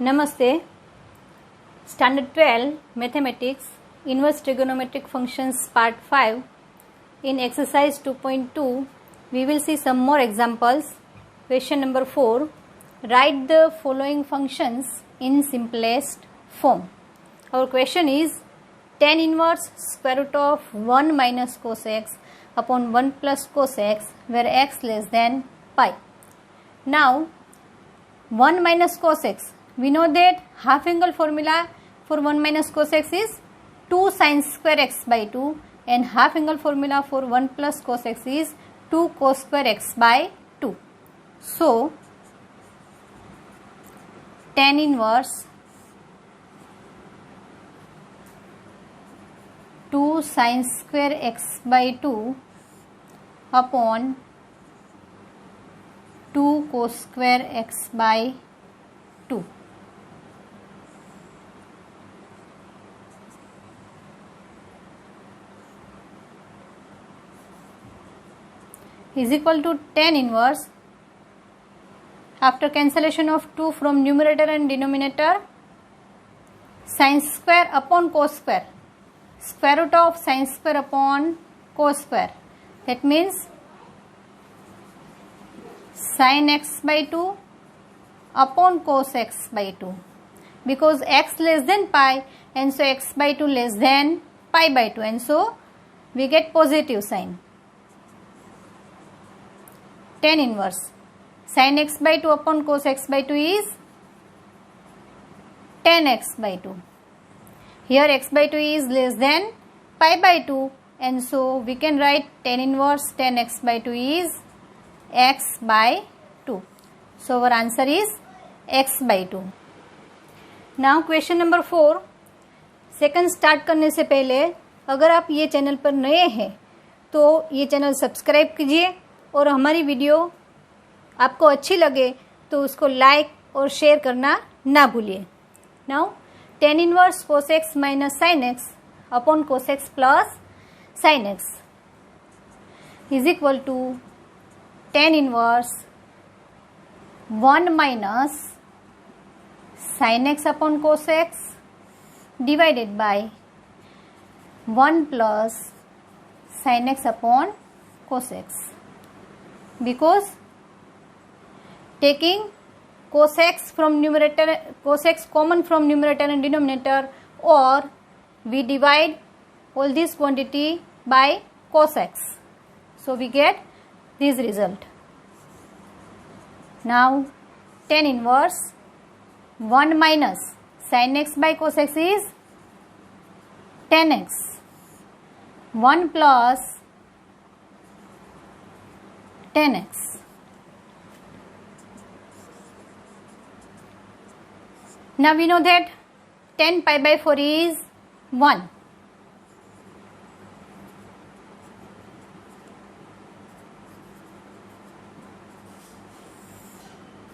Namaste. Standard 12 Mathematics Inverse Trigonometric Functions Part 5. In exercise 2.2 we will see some more examples. Question number 4. Write the following functions in simplest form. Our question is tan inverse square root of 1 minus cos x upon 1 plus cos x where x less than pi. Now 1 minus cos x, we know that half angle formula for 1 minus cos x is 2 sin square x by 2 and half angle formula for 1 plus cos x is 2 cos square x by 2. So tan inverse 2 sin square x by 2 upon 2 cos square x by 2 is equal to tan inverse, after cancellation of 2 from numerator and denominator, sin square upon cos square, square root of sin square upon cos square, that means sin x by 2 upon cos x by 2, because x less than pi and so x by 2 less than pi by 2 and so we get positive sign. Tan inverse sin x by 2 upon cos x by 2 is tan x by 2. Here x by 2 is less than pi by 2 and so we can write tan inverse tan x by 2 is x by 2. So our answer is x by 2. Now question number 4. Second start करने से पहले अगर आप ये channel पर नए हैं तो ये चैनल सब्सक्राइब कीजिए और हमारी वीडियो आपको अच्छी लगे तो उसको लाइक और शेयर करना ना भूलिए. Now tan inverse cos x minus sin x upon cos x plus sin x is equal to tan inverse 1 minus sin x upon cos x divided by 1 plus sin x upon cos x. Because taking cos x from numerator, cos x common from numerator and denominator, or we divide all this quantity by cos x, so we get this result. Now tan inverse 1 minus sin x by cos x is tan x, 1 plus tan x. Now we know that tan pi by 4 is 1.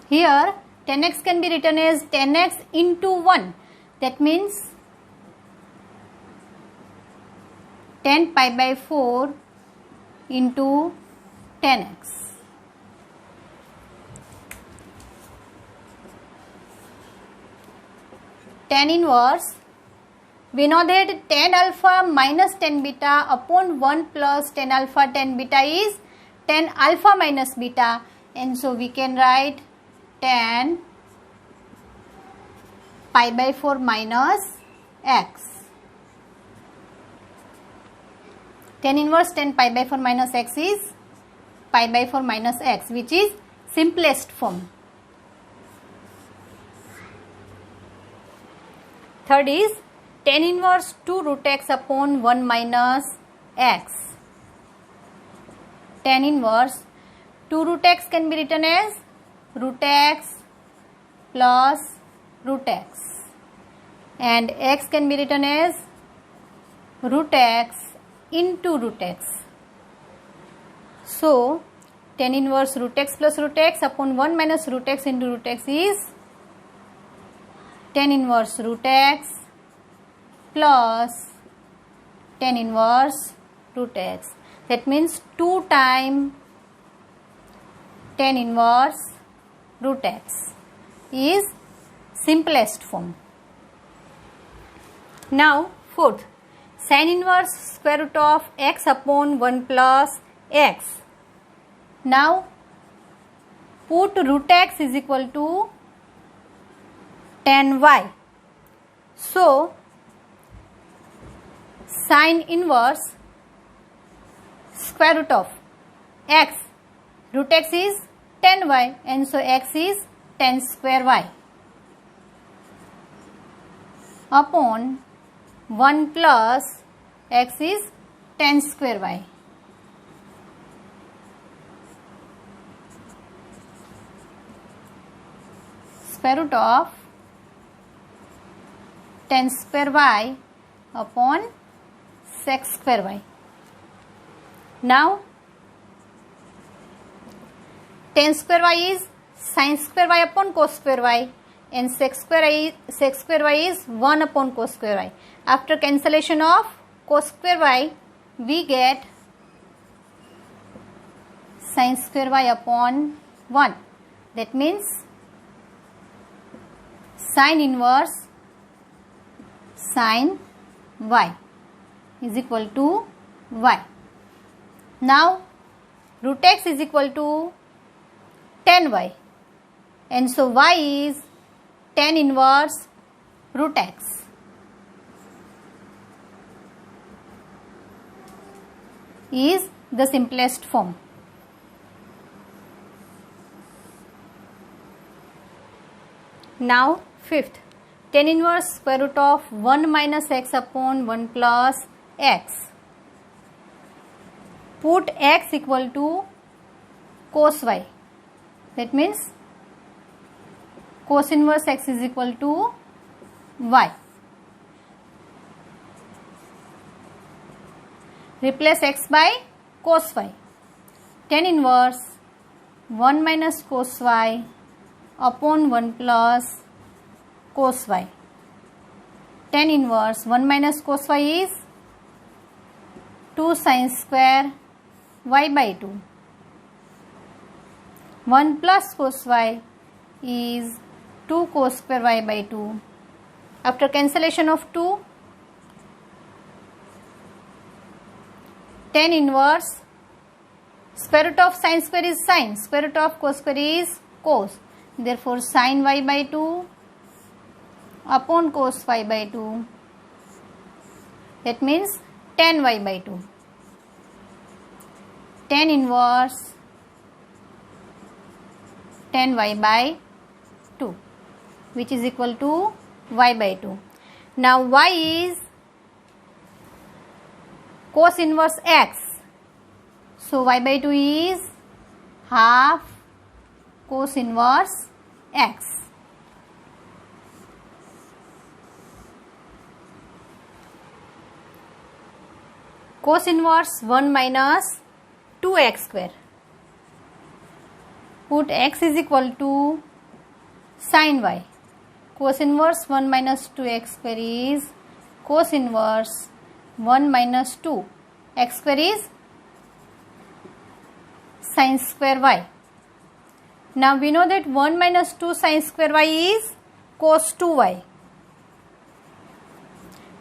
Here tan x can be written as tan x into 1. That means tan pi by 4 into tan x. Tan inverse, we know that tan alpha minus tan beta upon 1 plus tan alpha tan beta is tan alpha minus beta and so we can write tan pi by 4 minus x. Tan inverse tan pi by 4 minus x is pi by 4 minus x, which is simplest form. Third is tan inverse 2 root x upon 1 minus x. Tan inverse 2 root x can be written as root x plus root x and x can be written as root x into root x. So tan inverse root x plus root x upon 1 minus root x into root x is tan inverse root x plus tan inverse root x. That means 2 times tan inverse root x is simplest form. Now fourth, sin inverse square root of x upon 1 plus x. Now put root x is equal to tan y. So sin inverse square root of x, root x is tan y, and so x is tan square y upon 1 plus x is tan square y. Square root of tan square y upon sec square y. Now tan square y is sin square y upon cos square y, and sec square y is 1 upon cos square y. After cancellation of cos square y, we get sin square y upon 1. That means sin inverse sin y is equal to y. Now root x is equal to tan y, and so y is tan inverse root x. Is the simplest form. Now fifth, tan inverse square root of 1 minus x upon 1 plus x. Put x equal to cos y. That means cos inverse x is equal to y. Replace x by cos y. Tan inverse 1 minus cos y upon 1 plus cos y. Tan inverse 1 minus cos y is 2 sin square y by 2. 1 plus cos y is 2 cos square y by 2. After cancellation of 2, tan inverse square root of sin square is sin, square root of cos square is cos. Therefore sin y by 2 upon cos y by 2. That means tan y by 2. Tan inverse tan y by 2, which is equal to y by 2. Now y is cos inverse x. So y by 2 is half cos inverse x. Cos inverse 1 minus 2x square. Put x is equal to sin y. Cos inverse 1 minus 2x square is cos inverse 1 minus 2. X square is sin square y. Now we know that 1 minus 2 sin square y is cos 2y.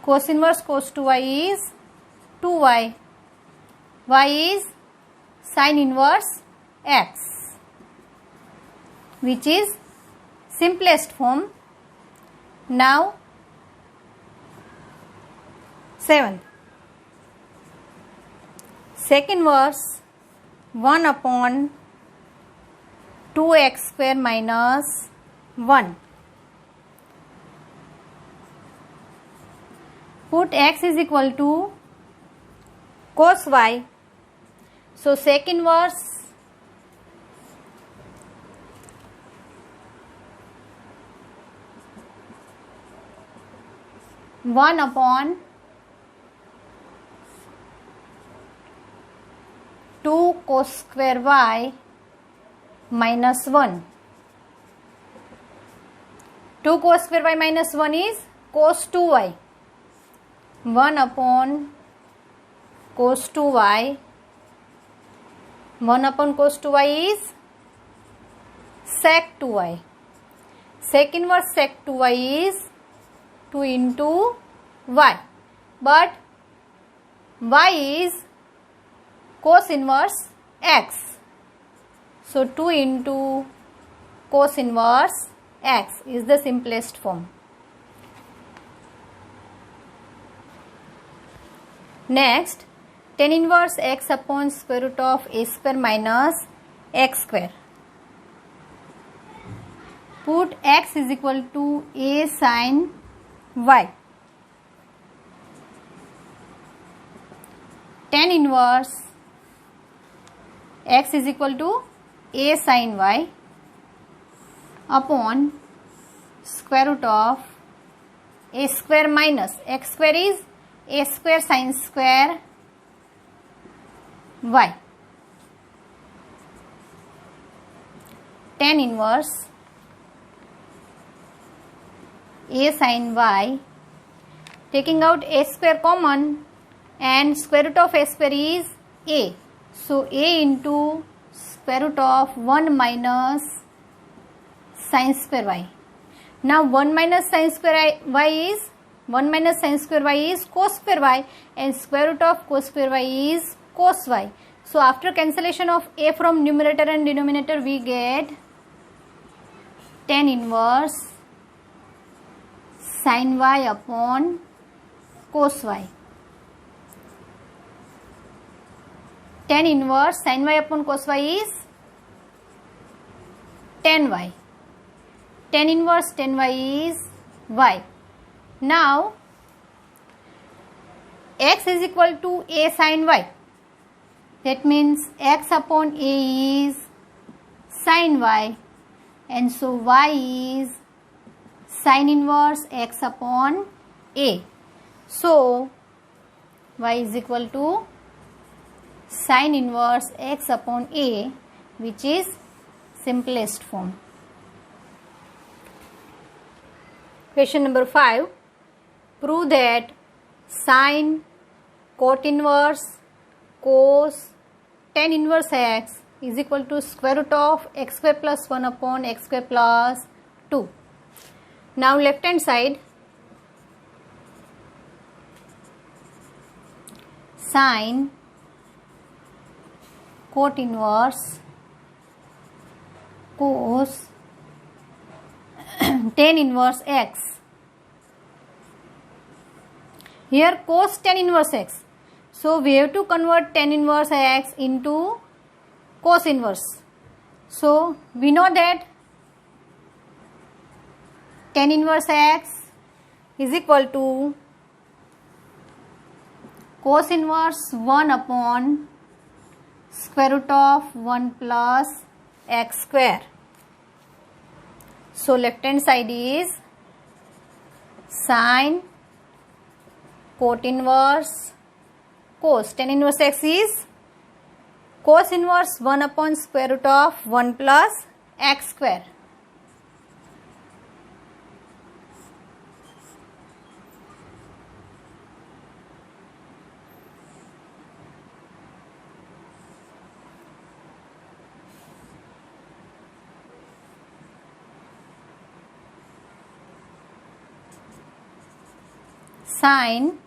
Cos inverse cos 2y is 2y. Y is sin inverse x, which is simplest form. Now 7th, sec inverse 1 upon 2x square minus 1. Put x is equal to cos y. So sec inverse 1 upon 2 cos square y minus 1. 2 cos square y minus 1 is cos 2y. 1 upon cos 2y. 1 upon cos 2y is sec 2y. Sec inverse sec 2y is 2 into y, but y is cos inverse x. So 2 into cos inverse x is the simplest form. Next, tan inverse x upon square root of a square minus x square. Put x is equal to a sin y. Tan inverse x is equal to a sin y upon square root of a square minus x square is a square sin square y. Tan inverse a sin y, taking out a square common, and square root of a square is a. So a into square root of 1 minus sin square y. Now 1 minus sin square y is 1 minus sin square y is cos square y, and square root of cos square y is cos y. So after cancellation of a from numerator and denominator, we get tan inverse sin y upon cos y. Tan inverse sin y upon cos y is tan y. Tan inverse tan y is y. Now x is equal to a sin y. That means x upon a is sin y, and so y is sin inverse x upon a. So y is equal to sin inverse x upon a, which is simplest form. Question number 5. Prove that sin, cot inverse, cos, tan inverse x is equal to square root of x square plus 1 upon x square plus 2. Now left hand side, sin, cot inverse, cos, tan inverse x. Here cos tan inverse x. So we have to convert tan inverse x into cos inverse. So we know that tan inverse x is equal to cos inverse 1 upon square root of 1 plus x square. So left hand side is sin, cot inverse, cos. Tan inverse x is cos inverse 1 upon square root of 1 plus x square. Sin,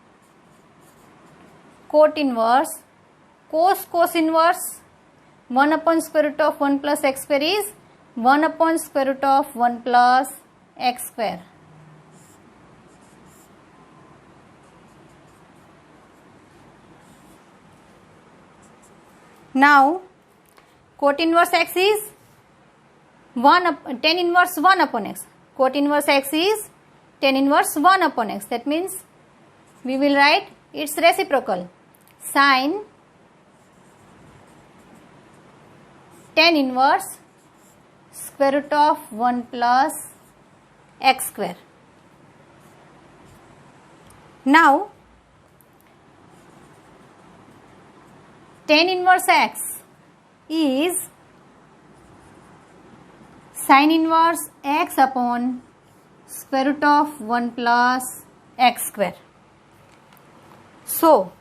cot inverse, cos inverse 1 upon square root of 1 plus x square is 1 upon square root of 1 plus x square. Now cot inverse x is tan inverse 1 upon x. Cot inverse x is tan inverse 1 upon x. That means we will write its reciprocal, sin tan inverse square root of 1 plus x square. Now tan inverse x is sin inverse x upon square root of 1 plus x square. So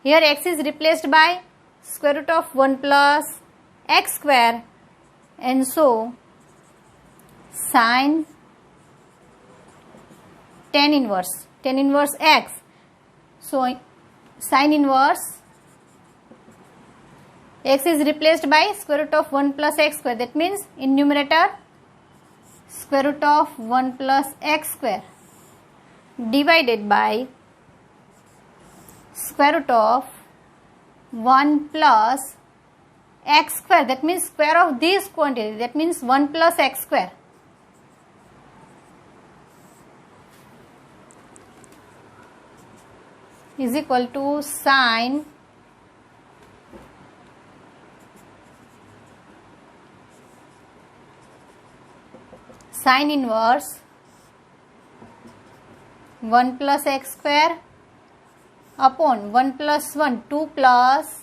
here x is replaced by square root of 1 plus x square, and so sin tan inverse x. So sin inverse x is replaced by square root of 1 plus x square. That means in numerator square root of 1 plus x square divided by square root of 1 plus x square. That means square of this quantity. That means 1 plus x square. Is equal to sin inverse 1 plus x square upon 1 plus 1, 2 plus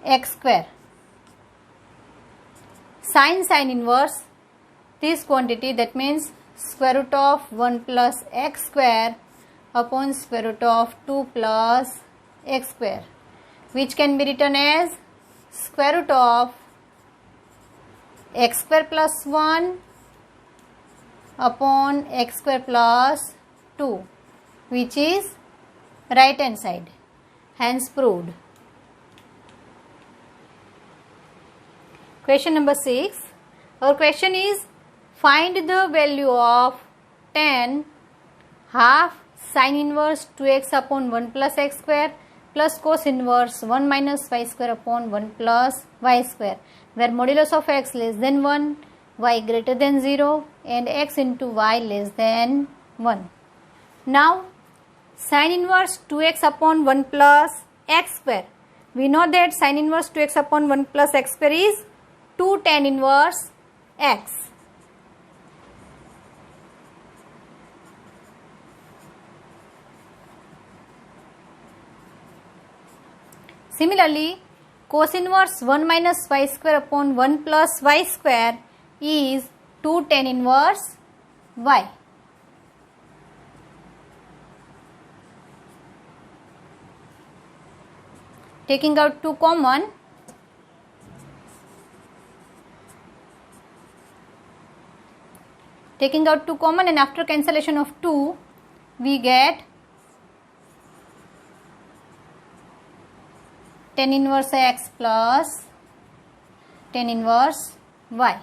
x square. Sin inverse this quantity, that means square root of 1 plus x square upon square root of 2 plus x square, which can be written as square root of x square plus 1 upon x square plus 2, which is right hand side. Hence proved. Question number 6. Our question is, find the value of tan half sin inverse 2x upon 1 plus x square plus cos inverse 1 minus y square upon 1 plus y square, where modulus of x less than 1, y greater than 0 and x into y less than 1. Now sin inverse 2x upon 1 plus x square. We know that sin inverse 2x upon 1 plus x square is 2 tan inverse x. Similarly, cos inverse 1 minus y square upon 1 plus y square is 2 tan inverse y. Taking out 2 common, and after cancellation of 2 we get tan inverse x plus tan inverse y.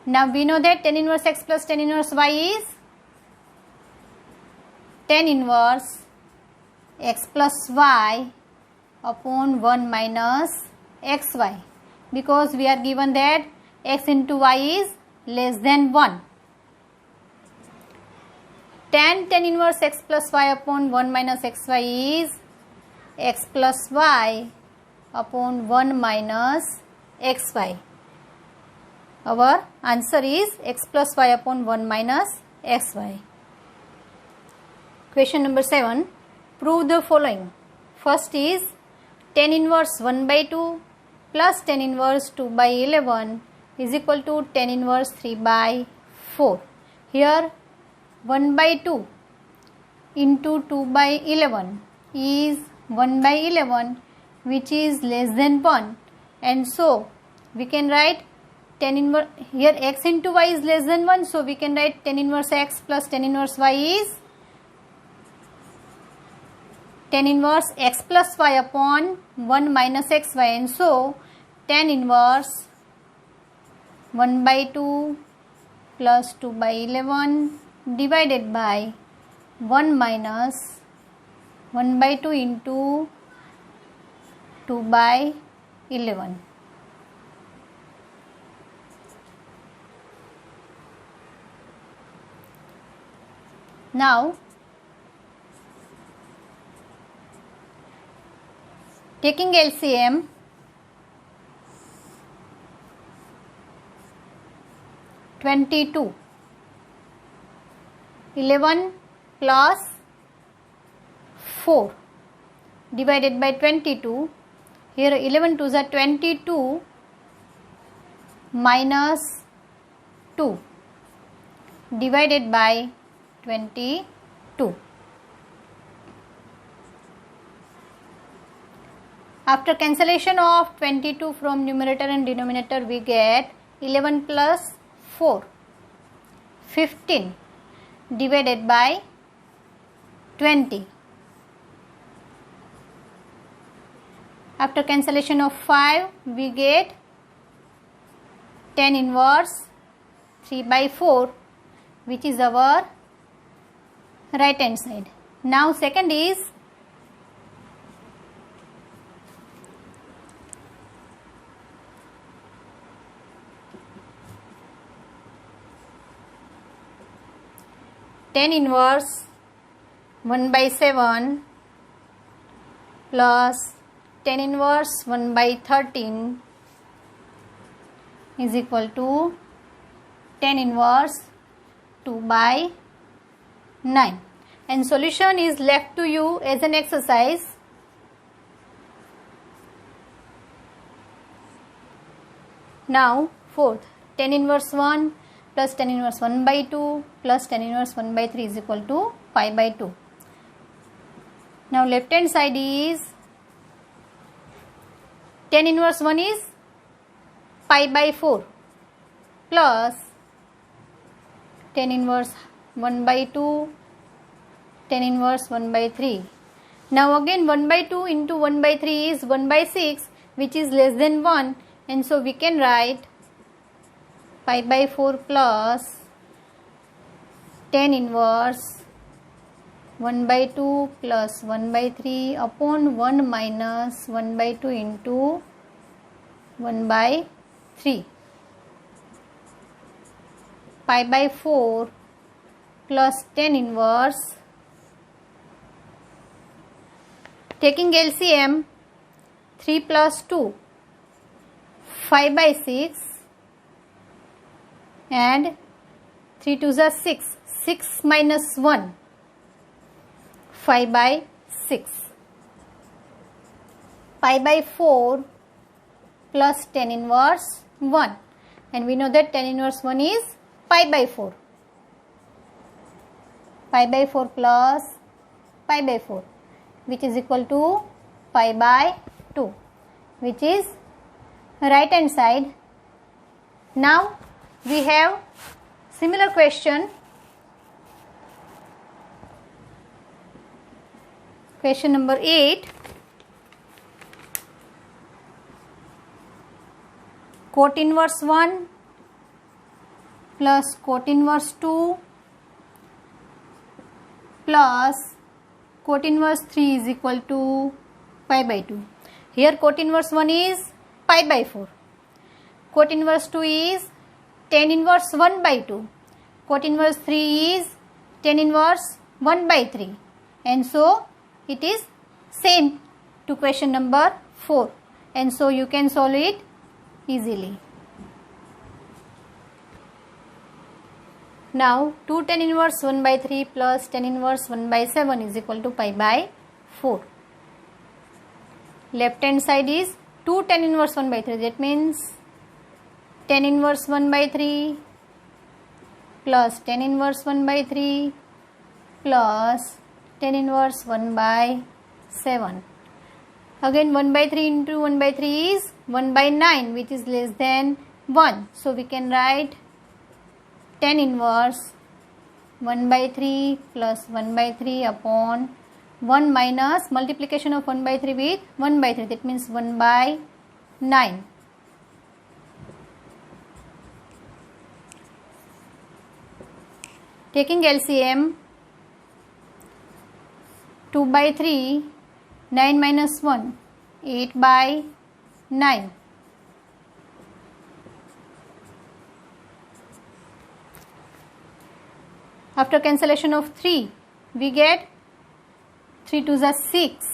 Now we know that tan inverse x plus tan inverse y is tan inverse x plus y upon 1 minus xy, because we are given that x into y is less than 1. Tan inverse x plus y upon 1 minus xy is x plus y upon 1 minus xy. Our answer is x plus y upon 1 minus xy. Question number 7. Prove the following. First is tan inverse 1 by 2 plus tan inverse 2 by 11 is equal to tan inverse 3 by 4. Here 1 by 2 into 2 by 11 is 1 by 11, which is less than 1, and so we can write tan inverse, here x into y is less than 1, so we can write tan inverse x plus tan inverse y is tan inverse x plus y upon 1 minus xy, and so tan inverse 1 by 2 plus 2 by 11 divided by 1 minus 1 by 2 into 2 by 11. Now taking LCM, (22) 11 plus 4 divided by 22. Here 11 2s are 22 minus 2 divided by 22. After cancellation of 22 from numerator and denominator, we get 11 plus 4, 15 divided by 20. After cancellation of 5, we get tan inverse 3 by 4, which is our right hand side. Now second is tan inverse 1 by 7 plus tan inverse 1 by 13 is equal to tan inverse 2 by 9, and solution is left to you as an exercise. Now fourth, tan inverse 1 plus tan inverse 1 by 2 plus tan inverse 1 by 3 is equal to pi by 2. Now left hand side is tan inverse 1 is pi by 4 plus tan inverse 1 by 2 tan inverse 1 by 3. Now again 1 by 2 into 1 by 3 is 1 by 6, which is less than 1, and so we can write pi by 4 plus tan inverse 1 by 2 plus 1 by 3 upon 1 minus 1 by 2 into 1 by 3. Pi by 4 plus tan inverse, taking LCM, 3 plus 2 5 by 6 and 3 2s are 6, 6 minus 1 5 by 6. Pi by 4 plus tan inverse 1, and we know that tan inverse 1 is pi by 4. Pi by 4 plus pi by 4, which is equal to pi by 2, which is right hand side. Now we have similar question. Question number 8. Cot inverse 1 plus cot inverse 2 plus cot inverse 3 is equal to pi by 2. Here cot inverse 1 is pi by 4. Cot inverse 2 is tan inverse 1 by 2. Cot inverse 3 is tan inverse 1 by 3. And so it is same to question number 4. And so you can solve it easily. Now 2 tan inverse 1 by 3 plus tan inverse 1 by 7 is equal to pi by 4. Left hand side is 2 tan inverse 1 by 3. That means tan inverse 1 by 3 plus tan inverse 1 by 3 plus tan inverse 1 by 7. Again 1 by 3 into 1 by 3 is 1 by 9, which is less than 1. So we can write tan inverse 1 by 3 plus 1 by 3 upon 1 minus multiplication of 1 by 3 with 1 by 3. That means 1 by 9. Taking LCM, 2 by 3, 9 minus 1, 8 by 9. After cancellation of 3, we get 3 2s are 6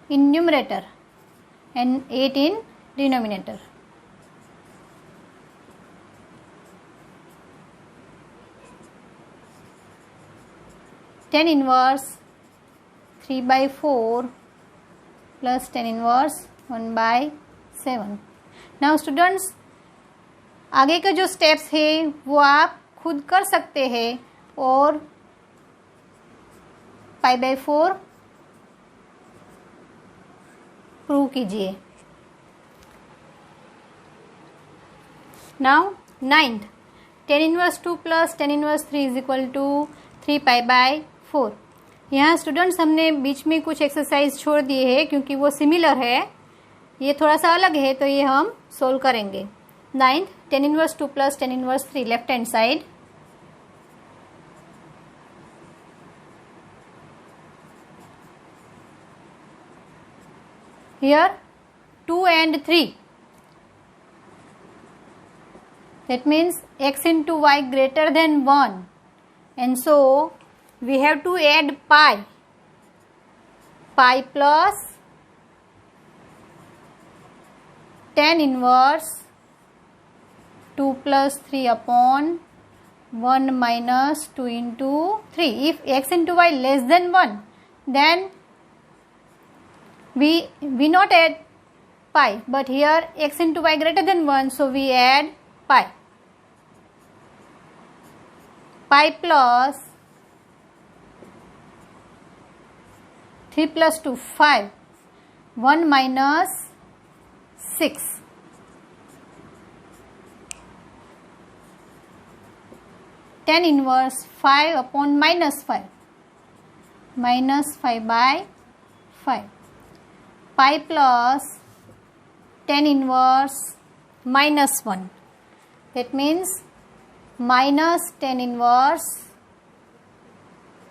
in numerator and 8 in denominator. Tan inverse 3 by 4 plus tan inverse 1 by 7. Now students, आगे के जो steps है वो आप खुद कर सकते हैं और पाई बाई 4 प्रूव कीजिए. Now 9th, tan inverse 2 plus tan inverse 3 is equal to 3π/4। यहाँ स्टूडेंट्स हमने बीच में कुछ एक्सरसाइज छोड़ दिए हैं क्योंकि वो सिमिलर है, ये थोड़ा सा अलग है तो ये हम सोल्व करेंगे। 9th tan inverse 2 plus tan inverse 3 left hand side, here 2 and 3, that means x into y greater than 1, and so we have to add pi plus tan inverse 2 plus 3 upon 1 minus 2 into 3. If x into y less than 1, then we not add pi, but here x into y greater than 1, so we add pi plus 3 plus 2 5, 1 minus 6, tan inverse 5 upon minus 5, minus 5/5, pi plus tan inverse minus 1, that means minus tan inverse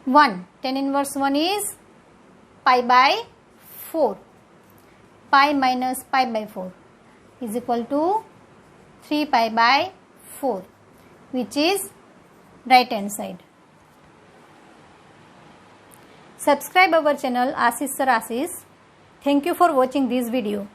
1. Tan inverse 1 is pi/4. Pi minus pi/4 is equal to 3π/4, which is right hand side. Subscribe our channel Ashish Sir Ashish. Thank you for watching this video.